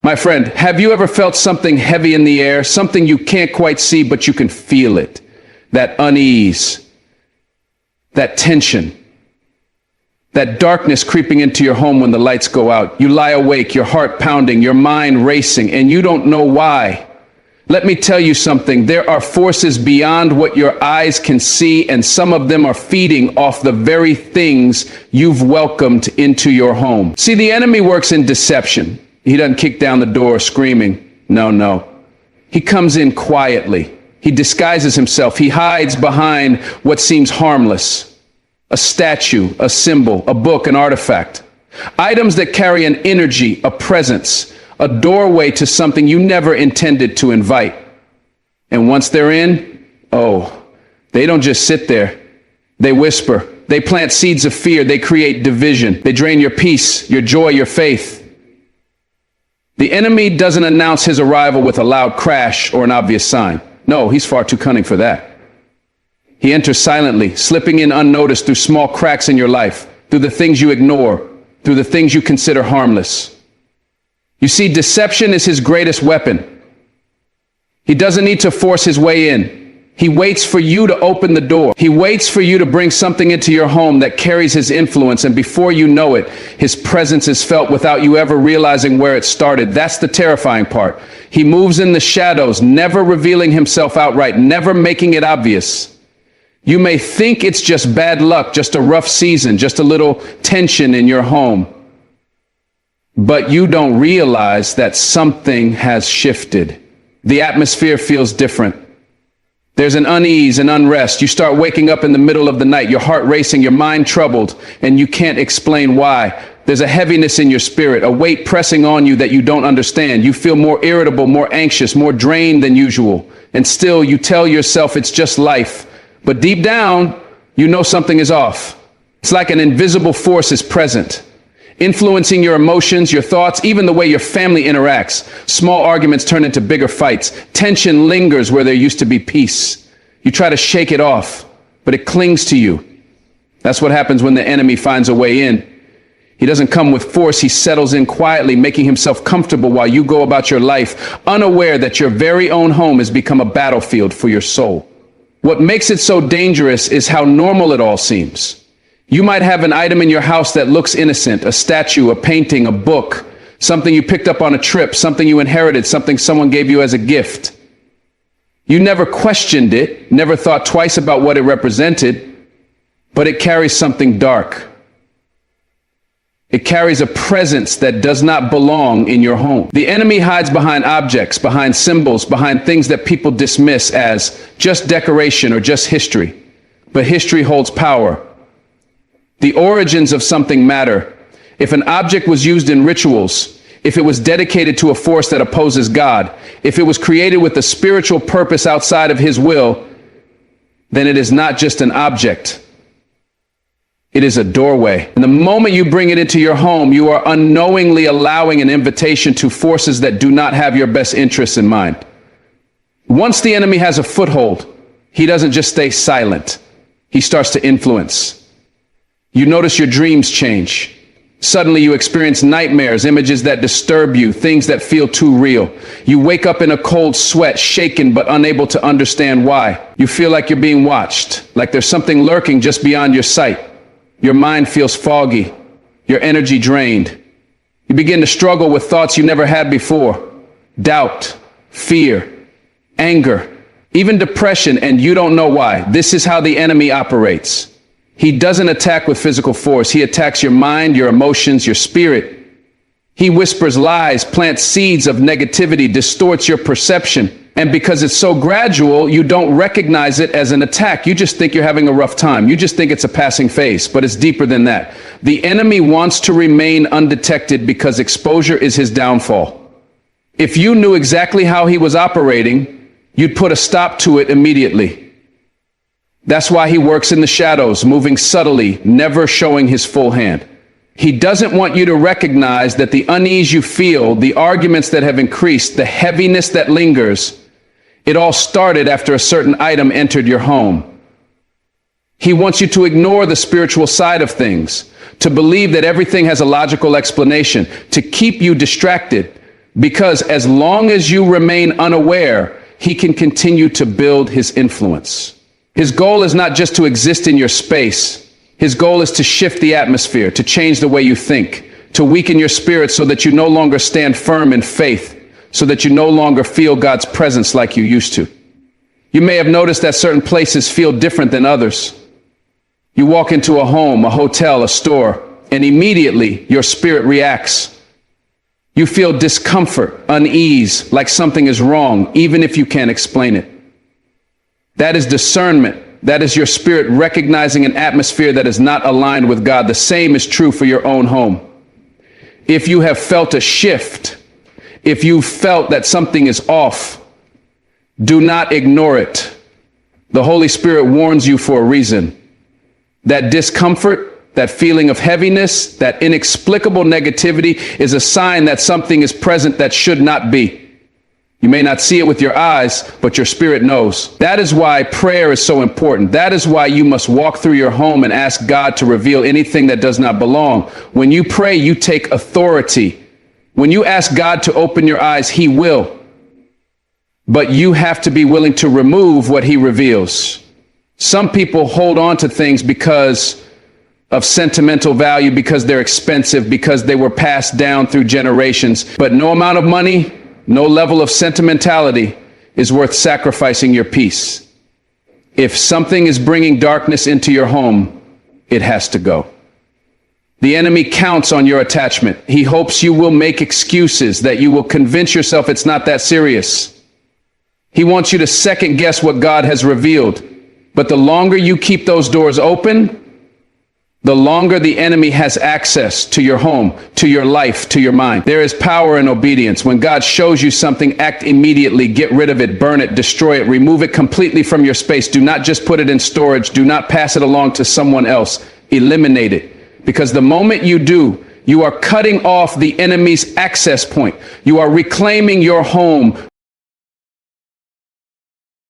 My friend, have you ever felt something heavy in the air, something you can't quite see, but you can feel it? That unease, that tension, that darkness creeping into your home when the lights go out. You lie awake, your heart pounding, your mind racing, and you don't know why. Let me tell you something. There are forces beyond what your eyes can see, and some of them are feeding off the very things you've welcomed into your home. See, the enemy works in deception. He doesn't kick down the door screaming. No. He comes in quietly. He disguises himself. He hides behind what seems harmless. A statue, a symbol, a book, an artifact. Items that carry an energy, a presence, a doorway to something you never intended to invite. And once they're in, they don't just sit there. They whisper. They plant seeds of fear. They create division. They drain your peace, your joy, your faith. The enemy doesn't announce his arrival with a loud crash or an obvious sign. No, he's far too cunning for that. He enters silently, slipping in unnoticed through small cracks in your life, through the things you ignore, through the things you consider harmless. You see, deception is his greatest weapon. He doesn't need to force his way in. He waits for you to open the door. He waits for you to bring something into your home that carries his influence, and before you know it, his presence is felt without you ever realizing where it started. That's the terrifying part. He moves in the shadows, never revealing himself outright, never making it obvious. You may think it's just bad luck, just a rough season, just a little tension in your home. But you don't realize that something has shifted. The atmosphere feels different. There's an unease and unrest. You start waking up in the middle of the night, your heart racing, your mind troubled, and you can't explain why. There's a heaviness in your spirit, a weight pressing on you that you don't understand. You feel more irritable, more anxious, more drained than usual. And still, you tell yourself it's just life. But deep down, you know something is off. It's like an invisible force is present, influencing your emotions, your thoughts, even the way your family interacts. Small arguments turn into bigger fights. Tension lingers where there used to be peace. You try to shake it off, but it clings to you. That's what happens when the enemy finds a way in. He doesn't come with force. He settles in quietly, making himself comfortable while you go about your life, unaware that your very own home has become a battlefield for your soul. What makes it so dangerous is how normal it all seems. You might have an item in your house that looks innocent, a statue, a painting, a book, something you picked up on a trip, something you inherited, something someone gave you as a gift. You never questioned it, never thought twice about what it represented, but it carries something dark. It carries a presence that does not belong in your home. The enemy hides behind objects, behind symbols, behind things that people dismiss as just decoration or just history. But history holds power. The origins of something matter. If an object was used in rituals, if it was dedicated to a force that opposes God, if it was created with a spiritual purpose outside of his will, then it is not just an object. It is a doorway. And the moment you bring it into your home, you are unknowingly allowing an invitation to forces that do not have your best interests in mind. Once the enemy has a foothold, he doesn't just stay silent. He starts to influence. You notice your dreams change. Suddenly you experience nightmares, images that disturb you, things that feel too real. You wake up in a cold sweat, shaken but unable to understand why. You feel like you're being watched, like there's something lurking just beyond your sight. Your mind feels foggy, your energy drained. You begin to struggle with thoughts you never had before. Doubt, fear, anger, even depression, and you don't know why. This is how the enemy operates. He doesn't attack with physical force. He attacks your mind, your emotions, your spirit. He whispers lies, plants seeds of negativity, distorts your perception. And because it's so gradual, you don't recognize it as an attack. You just think you're having a rough time. You just think it's a passing phase, but it's deeper than that. The enemy wants to remain undetected because exposure is his downfall. If you knew exactly how he was operating, you'd put a stop to it immediately. That's why he works in the shadows, moving subtly, never showing his full hand. He doesn't want you to recognize that the unease you feel, the arguments that have increased, the heaviness that lingers, it all started after a certain item entered your home. He wants you to ignore the spiritual side of things, to believe that everything has a logical explanation, to keep you distracted, Because as long as you remain unaware, he can continue to build his influence. His goal is not just to exist in your space. His goal is to shift the atmosphere, to change the way you think, to weaken your spirit so that you no longer stand firm in faith, so that you no longer feel God's presence like you used to. You may have noticed that certain places feel different than others. You walk into a home, a hotel, a store, and immediately your spirit reacts. You feel discomfort, unease, like something is wrong, even if you can't explain it. That is discernment. That is your spirit recognizing an atmosphere that is not aligned with God. The same is true for your own home. If you have felt a shift, if you felt that something is off, do not ignore it. The Holy Spirit warns you for a reason. That discomfort, that feeling of heaviness, that inexplicable negativity is a sign that something is present that should not be. You may not see it with your eyes, but your spirit knows. That is why prayer is so important. That is why you must walk through your home and ask God to reveal anything that does not belong. When you pray, you take authority. When you ask God to open your eyes, he will. But you have to be willing to remove what he reveals. Some people hold on to things because of sentimental value, because they're expensive, because they were passed down through generations. But no amount of money, no level of sentimentality is worth sacrificing your peace. If something is bringing darkness into your home, it has to go. The enemy counts on your attachment. He hopes you will make excuses, that you will convince yourself it's not that serious. He wants you to second guess what God has revealed. But the longer you keep those doors open, the longer the enemy has access to your home, to your life, to your mind. There is power in obedience. When God shows you something, act immediately. Get rid of it, burn it, destroy it, remove it completely from your space. Do not just put it in storage. Do not pass it along to someone else. Eliminate it. Because the moment you do, you are cutting off the enemy's access point. You are reclaiming your home